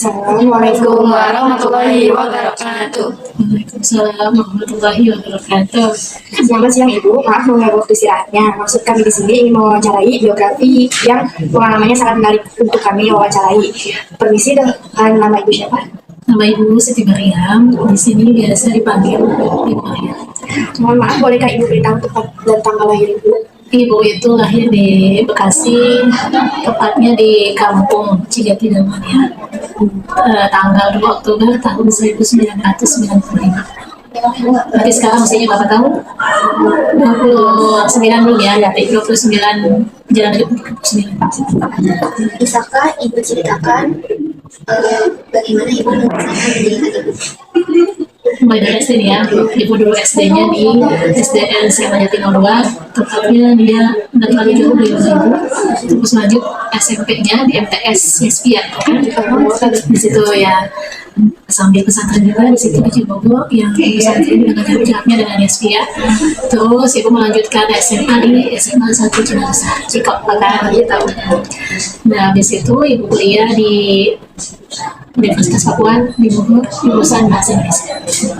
Assalamualaikum warahmatullahi wabarakatuh. Waalaikumsalam warahmatullahi wabarakatuh. Selamat siang Ibu, maaf mengganggu waktu istirahatnya. Maksud kami di sini ingin mewawancarai biografi yang pengalamannya sangat menarik untuk kami wawancarai. Permisi, dengan nama Ibu siapa? Nama Ibu Siti Mariam, di sini biasa dipanggil Ibu Mariam. Mohon maaf, bolehkah Ibu beritahu tempat dan tanggal lahir Ibu? Ibu itu lahir di Bekasi, tepatnya di Kampung Cigati namanya. Tanggal 2 Oktober tahun 1995. Berarti sekarang usianya berapa tahun? 29 belum ya, tapi 29 jalan 29. Bisakah Ibu ceritakan bagaimana Ibu merasakan pendidikan Ibu? Mulai dari SD nih ya, Ibu dulu SD-nya di SDN Sema Jati 02, tepatnya dia dari kali jauh dari Ibu. Terus lanjut SMP-nya di MTS Yespia, kan? Di situ ya sambil pesantren juga di situ di Cibogor yang pesantren dengan jaraknya dengan Yespia. Terus Ibu melanjutkan SMA di SMA 1 Cinarusa, Cikok, gitu. Nah, di situ Ibu kuliah di Universitas Papua di Bogor, jurusan Bahasa Indonesia.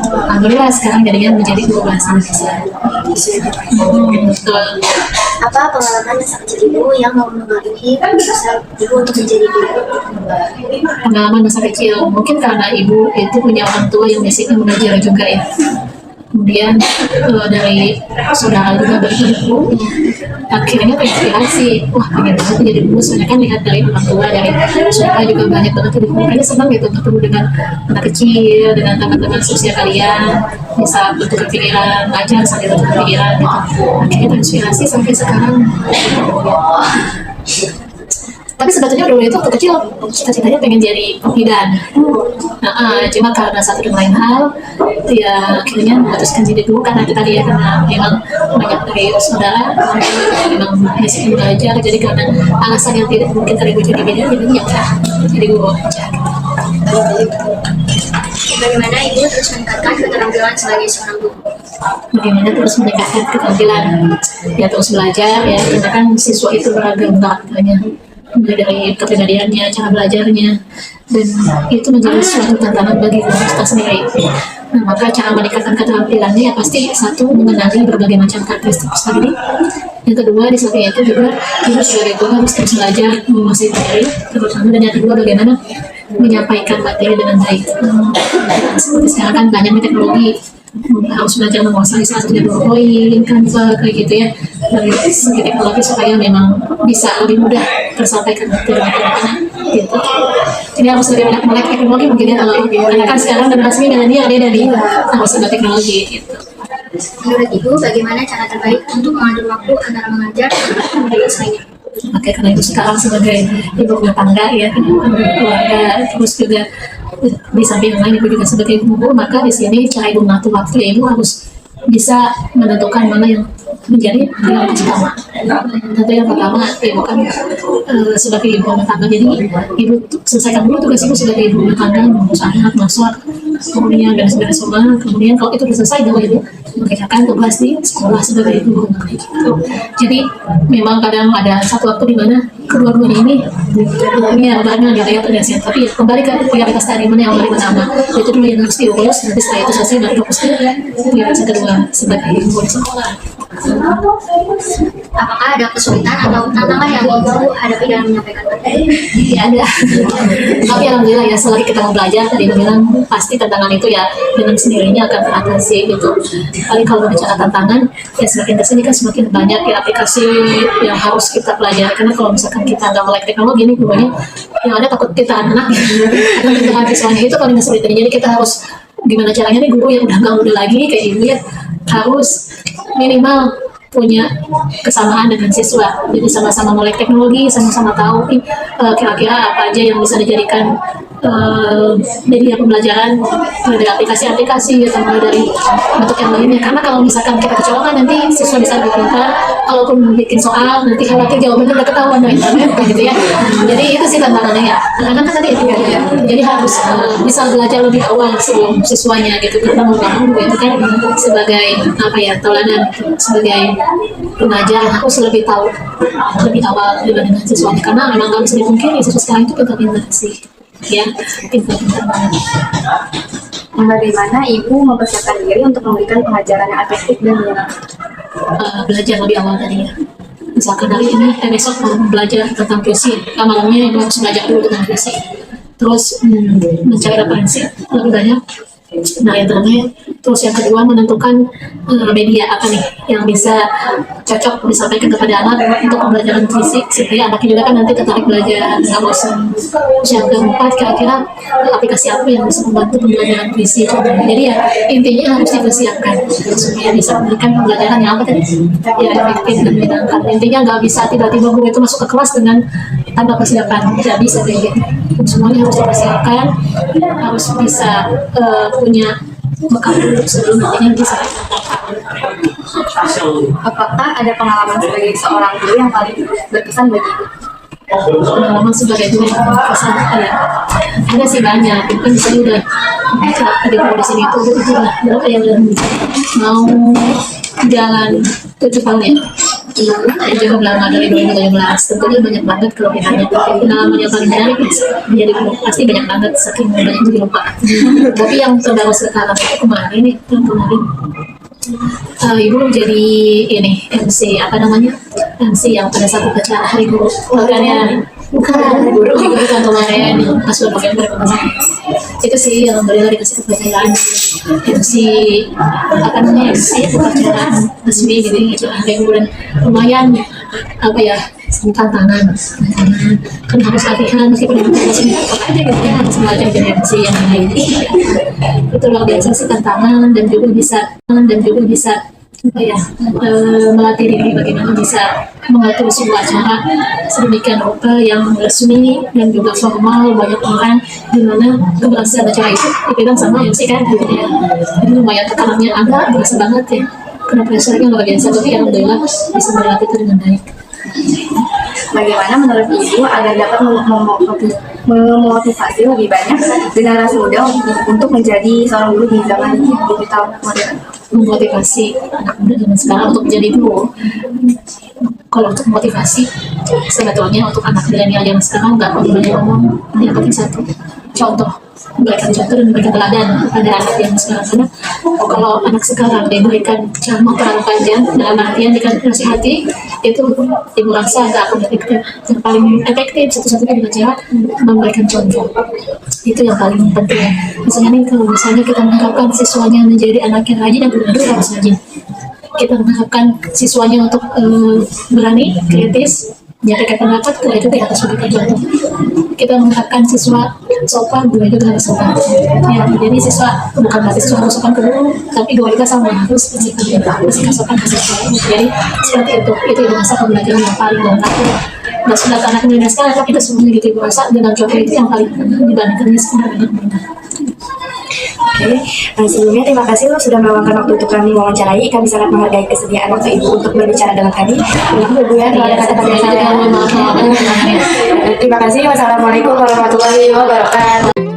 Alhamdulillah sekarang jadinya menjadi guru Bahasa Indonesia. Betul. Apa pengalaman masa kecil Ibu yang mempengaruhi usaha Ibu untuk menjadi guru? Pengalaman masa kecil, mungkin karena Ibu itu punya orang tua yang basicnya mengajar juga ya. Kemudian dari saudara juga berguru, akhirnya terinspirasi, wah pengen banget jadi guru. Soalnya kan lihat dari orang tua, dari saudara juga banyak banget jadi guru. Kayaknya senang gitu bertemu dengan anak kecil, dengan teman-teman sosial kalian, bisa bertukar pikiran, ajar sambil bertukar pikiran gitu. Akhirnya terinspirasi sampai sekarang. Tapi sebetulnya dulu itu waktu kecil cita-citanya pengen jadi bidan. Cuma karena satu dan lain hal, ya akhirnya memutuskan jadi guru karena kita lihat karena memang banyak dari saudara memang masih belajar. Jadi karena alasan yang tidak mungkin dari ibu jadi bidan, jadi ya udah jadi guru aja. Bagaimana Ibu terus meningkatkan keterampilan sebagai seorang guru? Bagaimana terus meningkatkan keterampilan, ya terus belajar ya, karena kan siswa itu beragam banget, mulai dari kepribadiannya, cara belajarnya, dan itu menjadi suatu tantangan bagi guru kita sendiri. Nah, maka cara meningkatkan keterampilannya ya pasti satu, mengenali berbagai macam karakteristik peserta didik. Yang kedua, di samping itu juga ibu sebagai guru harus terus belajar menguasai materi, terutama. Dan yang kedua, bagaimana menyampaikan materi dengan baik. Seperti sekarang kan banyak teknologi, harus belajar menguasai salah satunya PowerPoint, Canva, kayak gitu ya, dari segi teknologi supaya memang bisa lebih mudah tersampaikan materi gitu. Jadi harus lebih banyak melek teknologi mungkin ya, karena kan sekarang generasinya milenial dia dari harus ada teknologi gitu. Menurut Ibu, bagaimana cara terbaik untuk mengatur waktu antara mengajar dan mendidik lainnya? Oke, karena itu sekarang sebagai ibu rumah tangga ya, keluarga, terus juga di samping yang lain ibu juga sebagai guru, maka di sini cara ibu mengatur waktu ya ibu harus bisa menentukan mana yang menjadi prioritas utama. Tentu yang pertama ibu kan sebagai ibu rumah tangga, jadi ibu selesaikan dulu tugas ibu sebagai ibu rumah tangga, mengurus anak, masak, kemudian dan segala semua. Kemudian kalau itu sudah selesai, baru ibu mengerjakan tugas di sekolah sebagai ibu rumah tangga gitu. Jadi memang kadang ada satu waktu di mana kedua-duanya ini ya barangnya gitu ya tugasnya, tapi ya kembali ke prioritas tadi, mana yang paling utama itu dulu yang harus diurus. Nanti setelah itu selesai baru fokus ke prioritas kedua sebagai ibu di sekolah. Apakah ada kesulitan atau tantangan yang Ibu hadapi dalam menyampaikan materi? Ya ada. Tapi alhamdulillah ya, selagi kita mau belajar, tadi bilang pasti tantangan itu ya dengan sendirinya akan teratasi gitu. Paling kalau bicara tantangan, ya semakin kesini kan semakin banyak ya aplikasi yang harus kita pelajari. Karena kalau misalkan kita nggak melek teknologi ini, gurunya yang ada takut kita anak karena kebutuhan siswanya itu paling kesulitan. Jadi kita harus gimana caranya nih guru yang udah nggak muda lagi kayak ibu ya, harus minimal punya kesamaan dengan siswa. Jadi sama-sama melek teknologi, sama-sama tahu kira-kira apa aja yang bisa dijadikan media pembelajaran dari aplikasi-aplikasi atau mulai dari bentuk yang lainnya. Karena kalau misalkan kita kecolongan, nanti siswa bisa lebih pintar, kalaupun bikin soal nanti khawatir jawabannya udah ketahuan dari internet gitu ya. Jadi itu sih tantangannya ya, karena kan tadi itu ya, jadi harus bisa belajar lebih awal sebelum siswanya gitu. Karena mau nggak mau itu kan sebagai apa ya, tauladan gitu, sebagai pengajar harus lebih tahu lebih awal dibandingkan siswanya, karena memang nggak bisa dipungkiri siswa sekarang itu pintar-pintar sih. ya pintar-pintar banget. Bagaimana Ibu mempersiapkan diri untuk memberikan pengajaran yang efektif dan menyenangkan? Belajar lebih awal tadi ya. Misalkan hari ini, besok mau belajar tentang puisi, malamnya Ibu harus belajar dulu tentang puisi. Terus mencari referensi lebih banyak. Nah, yang terakhir, terus yang kedua menentukan media apa nih yang bisa cocok disampaikan kepada anak untuk pembelajaran fisik supaya anaknya juga kan nanti tertarik belajar nggak bosan. Terus yang keempat, kira-kira aplikasi apa yang bisa membantu pembelajaran fisik. Jadi ya intinya harus dipersiapkan supaya bisa memberikan pembelajaran yang apa tadi ya efektif dan menyenangkan. Intinya nggak bisa tiba-tiba guru itu masuk ke kelas dengan tanpa persiapan, tidak bisa kayak gitu. Semuanya harus dipersiapkan, harus bisa punya bekal dulu sebelum nantinya bisa. Apakah ada pengalaman sebagai seorang guru yang paling berkesan bagi Ibu? Pengalaman sebagai guru yang berkesan ya ada sih banyak. Itu kan di sini udah tadi kalau di sini itu udah berapa ya, udah mau jalan 7 tahun ya. Juga lama dari 2017, tentunya banyak banget kelebihannya. Pengalaman yang paling menarik menjadi guru pasti banyak banget, saking banyak jadi lupa. Tapi yang terbaru sekarang itu kemarin nih, yang kemarin Ibu jadi ini MC apa namanya, MC yang pada saat upacara hari guru makanya bukan guru kan kemarin pas November kemarin itu sih yang alhamdulillah dikasih kepercayaan MC apa namanya MC upacara resmi gitu hari guru dan lumayan apa ya tantangan kan harus latihan meskipun itu masih apa aja gitu ya harus belajar jadi MC yang lain itu luar biasa sih tantangan dan juga bisa apa ya melatih diri bagaimana bisa mengatur sebuah acara sedemikian rupa yang resmi dan juga formal banyak orang di mana keberhasilan acara itu dipegang sama MC kan gitu ya. Jadi lumayan tekanannya agak berasa banget ya karena pressure-nya luar biasa, tapi alhamdulillah bisa melatih itu dengan baik. Bagaimana menurut Ibu agar dapat memotivasi lebih banyak generasi muda untuk menjadi seorang guru di zaman digital modern? Memotivasi anak muda zaman sekarang untuk menjadi guru. Kalau untuk motivasi sebetulnya untuk anak milenial zaman sekarang nggak perlu banyak ngomong, yang penting satu contoh, memberikan contoh dan memberikan teladan kepada anak yang sekarang. Karena kalau anak sekarang diberikan ceramah terlalu panjang dalam artian dinasihati itu Ibu rasa nggak akan efektif. Yang paling efektif satu-satunya dengan cara memberikan contoh, itu yang paling penting. Misalnya nih kalau misalnya kita mengharapkan siswanya menjadi anak yang rajin dan benar harus rajin. Kita mengharapkan siswanya untuk berani, kritis, menyampaikan pendapat, itu kita harus memberikan contoh. Kita mengharapkan siswa sopan, guru juga harus sopan. Ya, jadi siswa bukan berarti siswa harus sopan ke guru, tapi guru juga sama harus bersikap sopan ke siswa. Jadi seperti itu bahasa pembelajaran yang paling berlaku. Nah, sudah anak milenial sekarang, tapi kita semuanya gitu Ibu rasa dengan contoh itu yang paling dibandingkannya sebenarnya benar. Oke, sebelumnya terima kasih lo sudah meluangkan waktu untuk kami wawancarai. Kami sangat menghargai kesediaan waktu Ibu untuk berbicara dengan kami. Ibu ya, terima kasih. Wassalamualaikum warahmatullahi wabarakatuh.